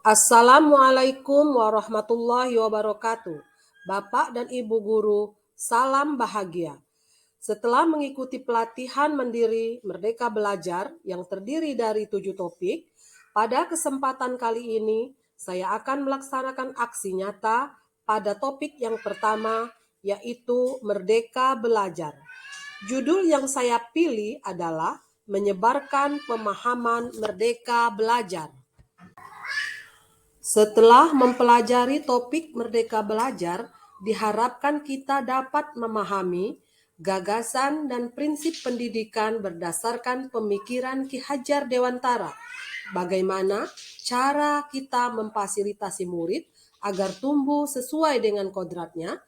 Assalamualaikum warahmatullahi wabarakatuh. Bapak dan Ibu guru, salam bahagia. Setelah mengikuti pelatihan Mandiri Merdeka Belajar yang terdiri dari 7 topik, pada kesempatan kali ini saya akan melaksanakan aksi nyata pada topik yang pertama, yaitu Merdeka Belajar. Judul yang saya pilih adalah Menyebarkan Pemahaman Merdeka Belajar. Setelah mempelajari topik Merdeka Belajar, diharapkan kita dapat memahami gagasan dan prinsip pendidikan berdasarkan pemikiran Ki Hajar Dewantara. Bagaimana cara kita memfasilitasi murid agar tumbuh sesuai dengan kodratnya,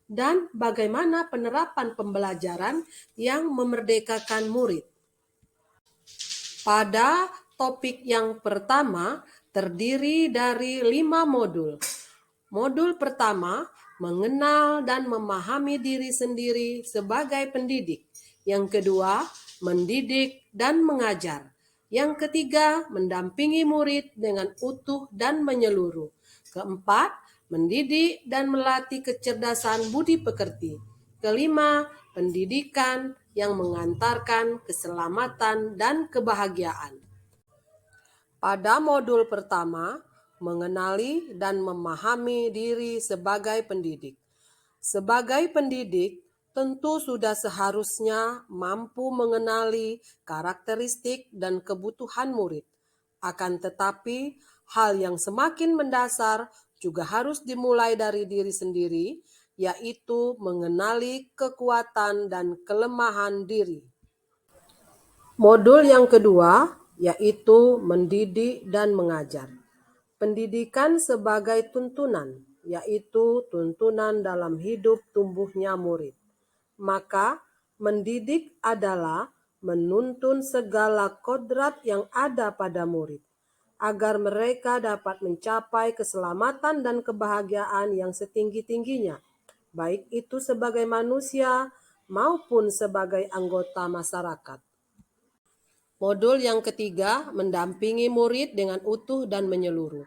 dan bagaimana penerapan pembelajaran yang memerdekakan murid. Pada topik yang pertama terdiri dari 5 modul. Modul pertama, mengenal dan memahami diri sendiri sebagai pendidik. Yang kedua, mendidik dan mengajar. Yang ketiga, mendampingi murid dengan utuh dan menyeluruh. Keempat, mendidik dan melatih kecerdasan budi pekerti. Kelima, pendidikan yang mengantarkan keselamatan dan kebahagiaan. Pada modul pertama, mengenali dan memahami diri sebagai pendidik. Sebagai pendidik, tentu sudah seharusnya mampu mengenali karakteristik dan kebutuhan murid. Akan tetapi, hal yang semakin mendasar juga harus dimulai dari diri sendiri, yaitu mengenali kekuatan dan kelemahan diri. Modul yang kedua yaitu mendidik dan mengajar. Pendidikan sebagai tuntunan, yaitu tuntunan dalam hidup tumbuhnya murid. Maka mendidik adalah menuntun segala kodrat yang ada pada murid, agar mereka dapat mencapai keselamatan dan kebahagiaan yang setinggi-tingginya, baik itu sebagai manusia maupun sebagai anggota masyarakat. Modul yang ketiga, mendampingi murid dengan utuh dan menyeluruh.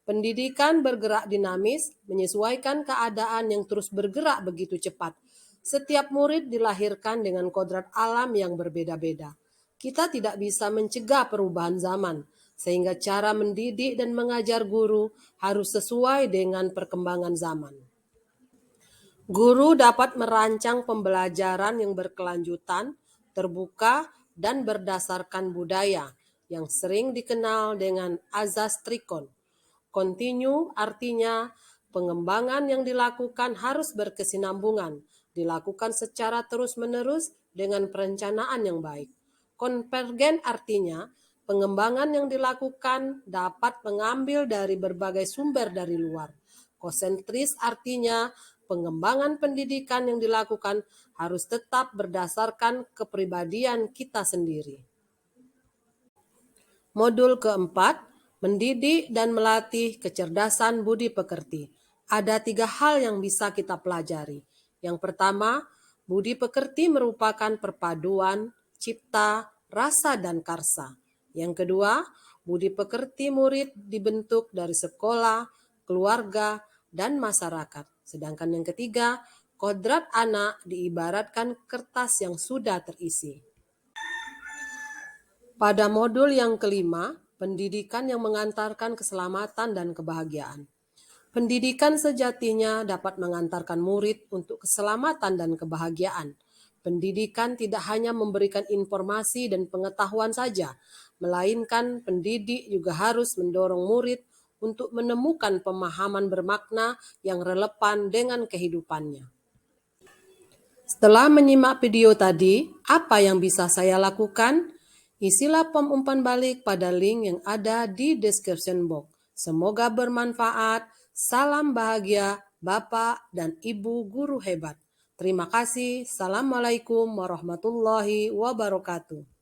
Pendidikan bergerak dinamis, menyesuaikan keadaan yang terus bergerak begitu cepat. Setiap murid dilahirkan dengan kodrat alam yang berbeda-beda. Kita tidak bisa mencegah perubahan zaman, sehingga cara mendidik dan mengajar guru harus sesuai dengan perkembangan zaman. Guru dapat merancang pembelajaran yang berkelanjutan, terbuka, dan berdasarkan budaya yang sering dikenal dengan azas trikon. Kontinu artinya pengembangan yang dilakukan harus berkesinambungan, dilakukan secara terus-menerus dengan perencanaan yang baik. Konvergen artinya pengembangan yang dilakukan dapat mengambil dari berbagai sumber dari luar. Konsentris artinya pengembangan pendidikan yang dilakukan harus tetap berdasarkan kepribadian kita sendiri. Modul keempat, mendidik dan melatih kecerdasan budi pekerti. Ada 3 hal yang bisa kita pelajari. Yang pertama, budi pekerti merupakan perpaduan cipta, rasa, dan karsa. Yang kedua, budi pekerti murid dibentuk dari sekolah, keluarga, dan masyarakat. Sedangkan yang ketiga, kodrat anak diibaratkan kertas yang sudah terisi. Pada modul yang kelima, pendidikan yang mengantarkan keselamatan dan kebahagiaan. Pendidikan sejatinya dapat mengantarkan murid untuk keselamatan dan kebahagiaan. Pendidikan tidak hanya memberikan informasi dan pengetahuan saja, melainkan pendidik juga harus mendorong murid untuk menemukan pemahaman bermakna yang relevan dengan kehidupannya. Setelah menyimak video tadi, apa yang bisa saya lakukan? Isilah form umpan balik pada link yang ada di description box. Semoga bermanfaat. Salam bahagia, Bapak dan Ibu guru hebat. Terima kasih. Assalamualaikum warahmatullahi wabarakatuh.